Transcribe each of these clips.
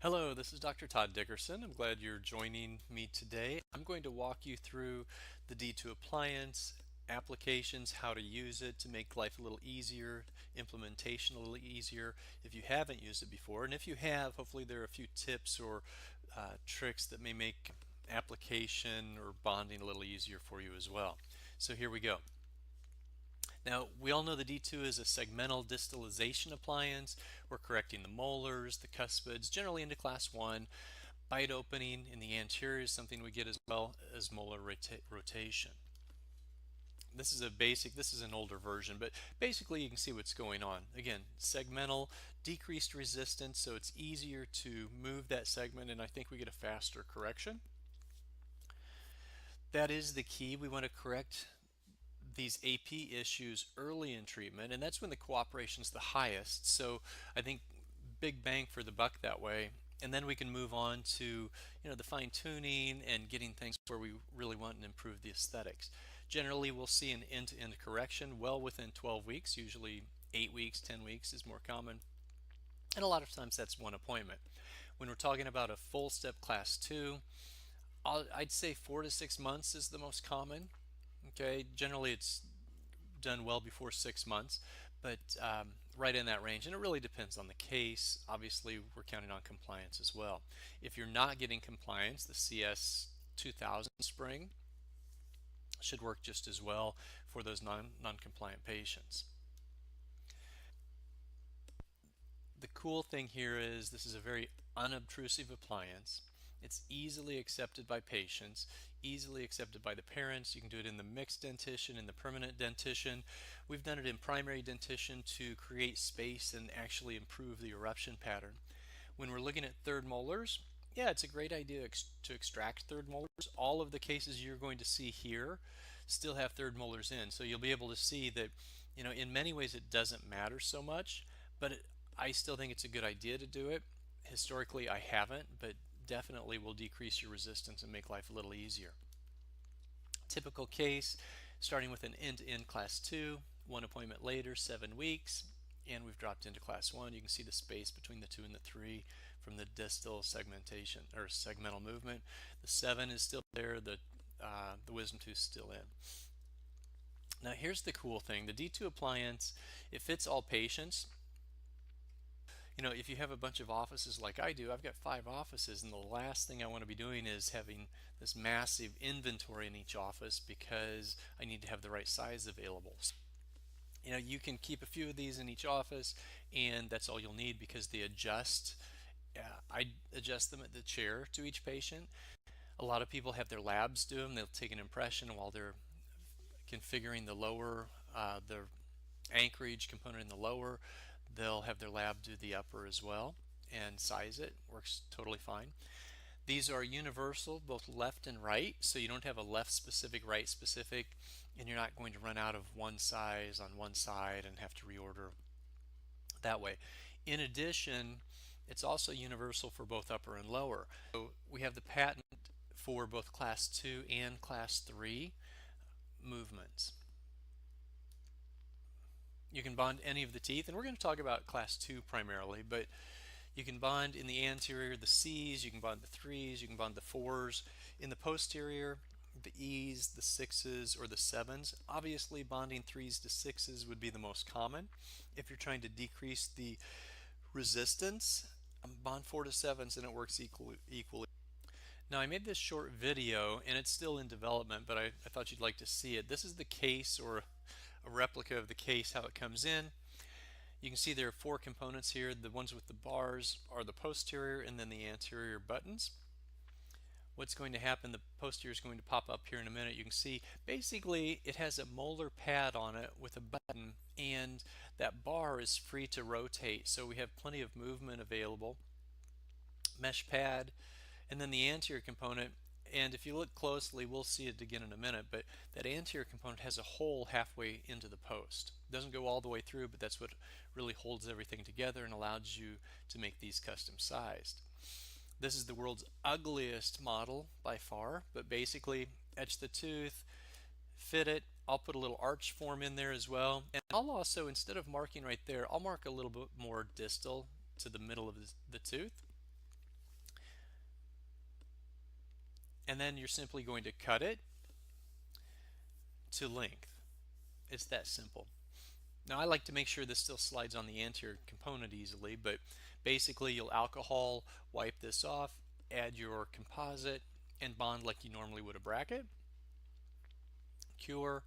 Hello, this is Dr. Todd Dickerson. I'm glad you're joining me today. I'm going to walk you through the D2 Appliance applications, how to use it to make life a little easier, implementation a little easier if you haven't used it before. And if you have, hopefully there are a few tips or tricks that may make application or bonding a little easier for you as well. So here we go. Now, we all know the D2 is a segmental distalization appliance. We're correcting the molars, the cuspids, generally into class 1. Bite opening in the anterior is something we get as well as molar rotation. This is an older version, but basically you can see what's going on. Again, segmental, decreased resistance, so it's easier to move that segment, and I think we get a faster correction. That is the key. We want to correct these AP issues early in treatment, and that's when the cooperation is the highest. So I think big bang for the buck that way. And then we can move on to the fine tuning and getting things where we really want to improve the aesthetics. Generally, we'll see an end-to-end correction well within 12 weeks. Usually 8 weeks, 10 weeks is more common. And a lot of times that's one appointment. When we're talking about a full step class 2, I'd say 4 to 6 months is the most common. Okay, generally it's done well before 6 months, but right in that range. And it really depends on the case. Obviously, we're counting on compliance as well. If you're not getting compliance, the CS 2000 spring should work just as well for those non-compliant patients. The cool thing here is this is a very unobtrusive appliance. It's easily accepted by patients, easily accepted by the parents. You can do it in the mixed dentition, in the permanent dentition. We've done it in primary dentition to create space and actually improve the eruption pattern. When we're looking at third molars, yeah, it's a great idea to extract third molars. All of the cases you're going to see here still have third molars in, so you'll be able to see that, in many ways it doesn't matter so much, but I still think it's a good idea to do it. Historically, I haven't, but definitely will decrease your resistance and make life a little easier. Typical case, starting with an end-to-end class 2, one appointment later, 7 weeks, and we've dropped into class 1. You can see the space between the 2 and the 3 from the distal segmentation or segmental movement. The 7 is still there, the wisdom tooth is still in. Now here's the cool thing, the D2 appliance, it fits all patients. If you have a bunch of offices like I do, I've got 5 offices, and the last thing I want to be doing is having this massive inventory in each office because I need to have the right size available. You can keep a few of these in each office, and that's all you'll need because they adjust. I adjust them at the chair to each patient. A lot of people have their labs do them. They'll take an impression while they're configuring the anchorage component in the lower. They'll have their lab do the upper as well and size it. Works totally fine. These are universal, both left and right, so you don't have a left specific, right specific, and you're not going to run out of one size on one side and have to reorder that way. In addition, it's also universal for both upper and lower. So we have the patent for both class 2 and class 3 movements. You can bond any of the teeth, and we're going to talk about class 2 primarily, but you can bond in the anterior the C's, you can bond the 3's, you can bond the 4's. In the posterior, the E's, the 6's, or the 7's. Obviously, bonding 3's to 6's would be the most common. If you're trying to decrease the resistance, bond 4 to 7's and it works equally. Now I made this short video and it's still in development, but I thought you'd like to see it. This is the case, or a replica of the case, how it comes in. You can see there are 4 components here. The ones with the bars are the posterior and then the anterior buttons. What's going to happen, the posterior is going to pop up here in a minute. You can see basically it has a molar pad on it with a button, and that bar is free to rotate, so we have plenty of movement available. Mesh pad, and then the anterior component, and if you look closely, we'll see it again in a minute, but that anterior component has a hole halfway into the post. It doesn't go all the way through, but that's what really holds everything together and allows you to make these custom sized. This is the world's ugliest model by far, but basically etch the tooth, fit it. I'll put a little arch form in there as well, and I'll also, instead of marking right there, I'll mark a little bit more distal to the middle of the tooth. and then you're simply going to cut it to length. It's that simple. Now I like to make sure this still slides on the anterior component easily, but basically you'll alcohol wipe this off, add your composite, and bond like you normally would a bracket. Cure.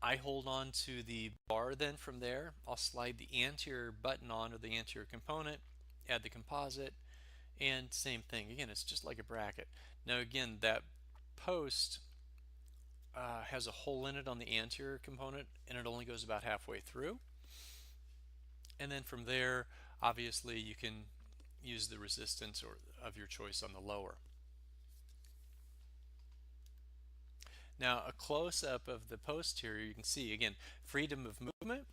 I hold on to the bar then from there. I'll slide the anterior button on, or the anterior component, add the composite, and same thing. Again, it's just like a bracket. Now again, that post has a hole in it on the anterior component, and it only goes about halfway through. And then from there, obviously you can use the resistance or of your choice on the lower. Now a close-up of the posterior, you can see again freedom of movement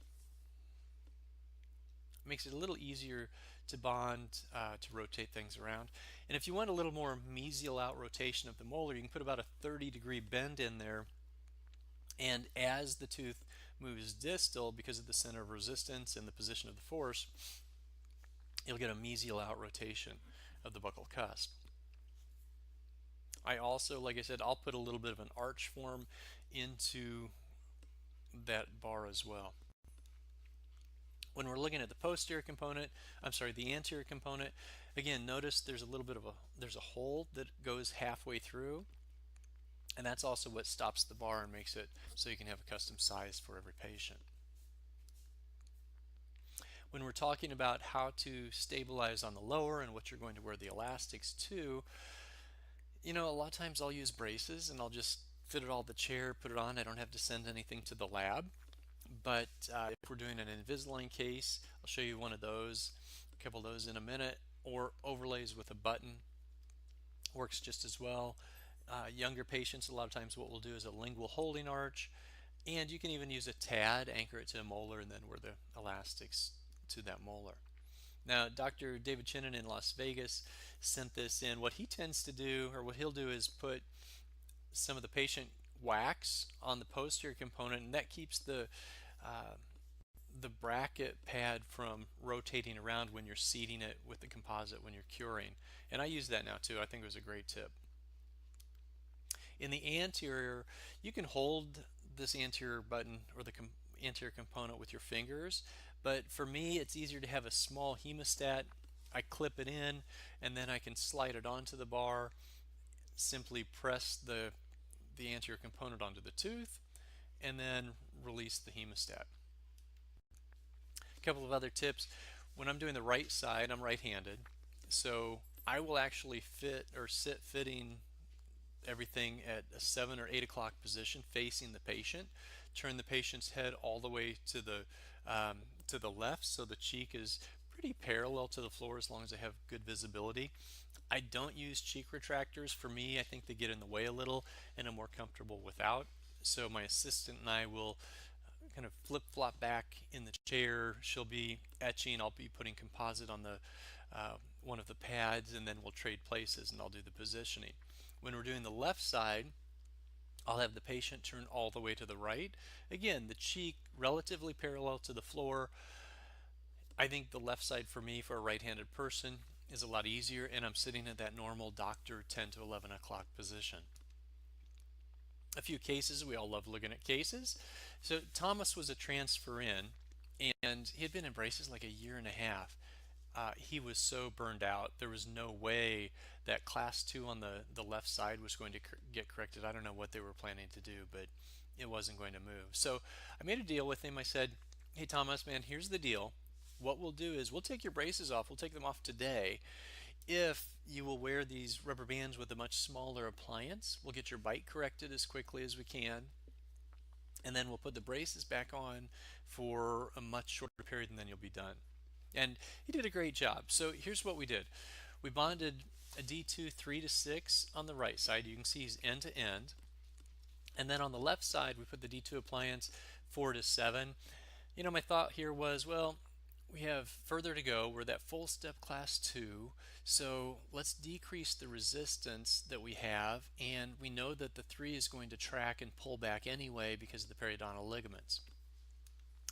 makes it a little easier to bond, to rotate things around. And if you want a little more mesial out rotation of the molar, you can put about a 30-degree bend in there, and as the tooth moves distal, because of the center of resistance and the position of the force, you'll get a mesial out rotation of the buccal cusp. I also, like I said, I'll put a little bit of an arch form into that bar as well. When we're looking at the posterior component, the anterior component, again, notice there's a little bit of there's a hole that goes halfway through, and that's also what stops the bar and makes it so you can have a custom size for every patient. When we're talking about how to stabilize on the lower and what you're going to wear the elastics to, a lot of times I'll use braces and I'll just fit it all the chair, put it on. I don't have to send anything to the lab. But if we're doing an Invisalign case, I'll show you one of those, a couple of those in a minute, or overlays with a button works just as well. Younger patients, a lot of times what we'll do is a lingual holding arch, and you can even use a TAD, anchor it to a molar, and then wear the elastics to that molar. Now, Dr. David Chinnon in Las Vegas sent this in. What he tends to do, or what he'll do, is put some of the patient wax on the posterior component, and that keeps the bracket pad from rotating around when you're seating it with the composite when you're curing. And I use that now too. I think it was a great tip. In the anterior, you can hold this anterior button or the anterior component with your fingers, but for me it's easier to have a small hemostat. I clip it in, and then I can slide it onto the bar, simply press the anterior component onto the tooth, and then release the hemostat. A couple of other tips. When I'm doing the right side, I'm right-handed, so I will actually fit or sit fitting everything at a 7 or 8 o'clock position facing the patient. Turn the patient's head all the way to the left, so the cheek is pretty parallel to the floor as long as I have good visibility. I don't use cheek retractors. For me, I think they get in the way a little, and I'm more comfortable without. So my assistant and I will kind of flip-flop back in the chair. She'll be etching. I'll be putting composite on the one of the pads, and then we'll trade places, and I'll do the positioning. When we're doing the left side, I'll have the patient turn all the way to the right. Again, the cheek relatively parallel to the floor. I think the left side for me, for a right-handed person, is a lot easier, and I'm sitting at that normal doctor 10 to 11 o'clock position. A few cases. We all love looking at cases. So Thomas was a transfer in, and he had been in braces like a year and a half. He was so burned out. There was no way that class 2 on the left side was going to get corrected. I don't know what they were planning to do, but it wasn't going to move. So I made a deal with him. I said, hey Thomas, man, here's the deal. What we'll do is we'll take your braces off. We'll take them off today if you will wear these rubber bands with a much smaller appliance. We'll get your bite corrected as quickly as we can, and then we'll put the braces back on for a much shorter period, and then you'll be done. And he did a great job. So here's what we did. We bonded a D2 3 to 6 on the right side. You can see he's end to end. And then on the left side, we put the D2 Appliance 4 to 7. My thought here was, well, we have further to go. We're that full step class 2, so let's decrease the resistance that we have, and we know that the 3 is going to track and pull back anyway because of the periodontal ligaments.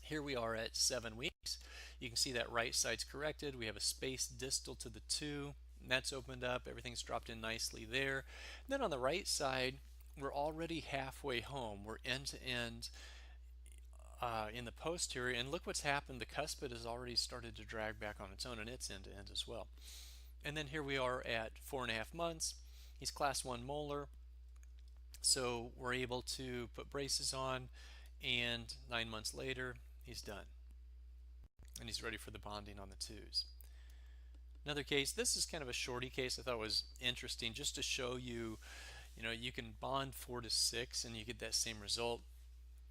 Here we are at 7 weeks. You can see that right side's corrected. We have a space distal to the 2. That's opened up. Everything's dropped in nicely there. And then on the right side, we're already halfway home. We're end to end in the posterior, and look what's happened. The cuspid has already started to drag back on its own, and it's end to end as well. And then here we are at 4.5 months. He's class 1 molar, so we're able to put braces on, and 9 months later, he's done. And he's ready for the bonding on the twos. Another case, this is kind of a shorty case I thought was interesting just to show you, you can bond 4 to 6 and you get that same result,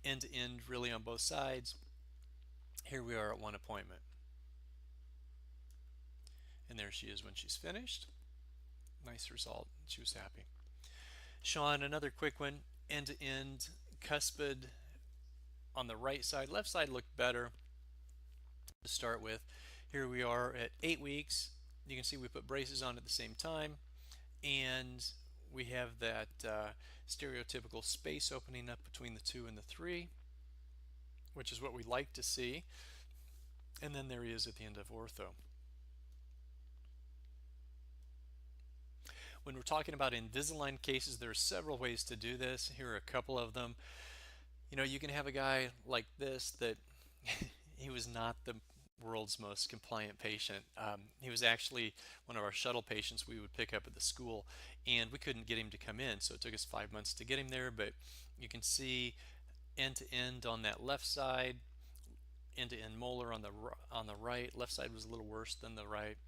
end to end really on both sides. Here we are at 1 appointment. And there she is when she's finished. Nice result. She was happy. Sean, another quick one, end to end, cuspid on the right side. Left side looked better to start with. Here we are at 8 weeks. You can see we put braces on at the same time, and we have that stereotypical space opening up between the 2 and the 3, which is what we like to see. And then there he is at the end of ortho. When we're talking about Invisalign cases, there are several ways to do this. Here are a couple of them. You can have a guy like this that he was not the world's most compliant patient. He was actually one of our shuttle patients we would pick up at the school, and we couldn't get him to come in, so it took us 5 months to get him there. But you can see end to end on that left side, end to end molar on the right. Left side was a little worse than the right,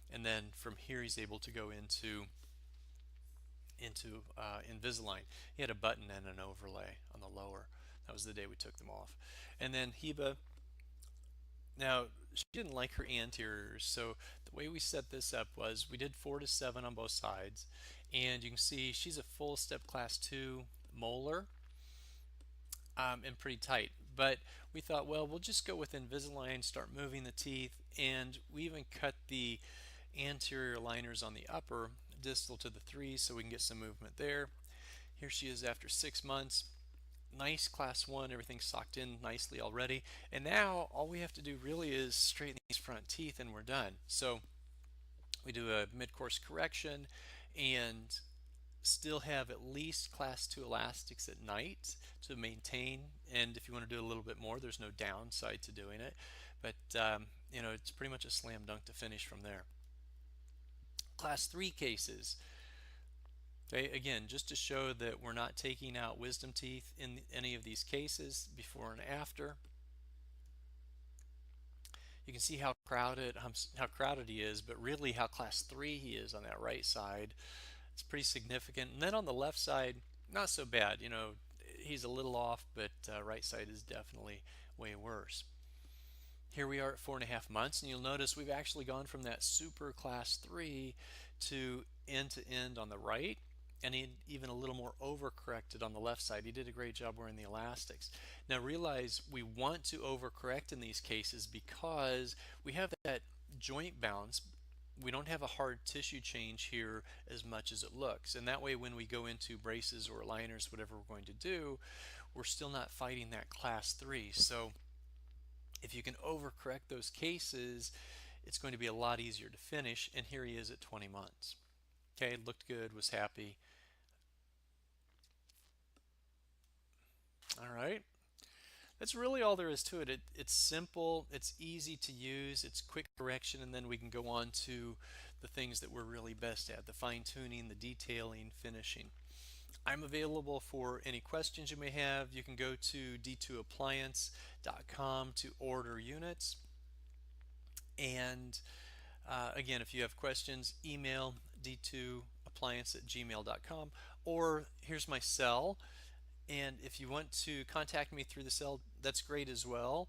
and then from here he's able to go into Invisalign. He had a button and an overlay on the lower. That was the day we took them off. And then Heba, now she didn't like her anteriors, so the way we set this up was we did 4 to 7 on both sides, and you can see she's a full step class 2 molar, and pretty tight. But we thought, well, we'll just go with Invisalign, start moving the teeth, and we even cut the anterior liners on the upper distal to the 3 so we can get some movement there. Here she is after 6 months. Nice class 1, everything's socked in nicely already. And now all we have to do really is straighten these front teeth and we're done. So we do a mid-course correction and still have at least class 2 elastics at night to maintain. And if you want to do a little bit more, there's no downside to doing it. But it's pretty much a slam dunk to finish from there. Class 3 cases. Okay, again, just to show that we're not taking out wisdom teeth in any of these cases, before and after. You can see how crowded he is, but really how class 3 he is on that right side. It's pretty significant. And then on the left side, not so bad. He's a little off, but right side is definitely way worse. Here we are at 4.5 months, and you'll notice we've actually gone from that super class 3 to end on the right, and even a little more overcorrected on the left side. He did a great job wearing the elastics. Now realize we want to overcorrect in these cases because we have that joint bounce. We don't have a hard tissue change here as much as it looks, and that way when we go into braces or aligners, whatever we're going to do, we're still not fighting that class 3. So if you can overcorrect those cases, it's going to be a lot easier to finish. And here he is at 20 months. Okay, looked good, was happy. All right, that's really all there is to it. It's simple, it's easy to use, it's quick correction, and then we can go on to the things that we're really best at, the fine-tuning, the detailing, finishing. I'm available for any questions you may have. You can go to d2appliance.com to order units. And again, if you have questions, email d2appliance@gmail.com, or here's my cell. And if you want to contact me through the cell, that's great as well.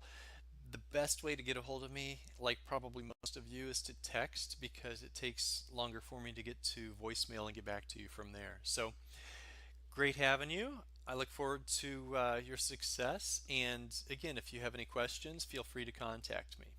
The best way to get a hold of me, like probably most of you, is to text, because it takes longer for me to get to voicemail and get back to you from there. So great having you. I look forward to your success. And again, if you have any questions, feel free to contact me.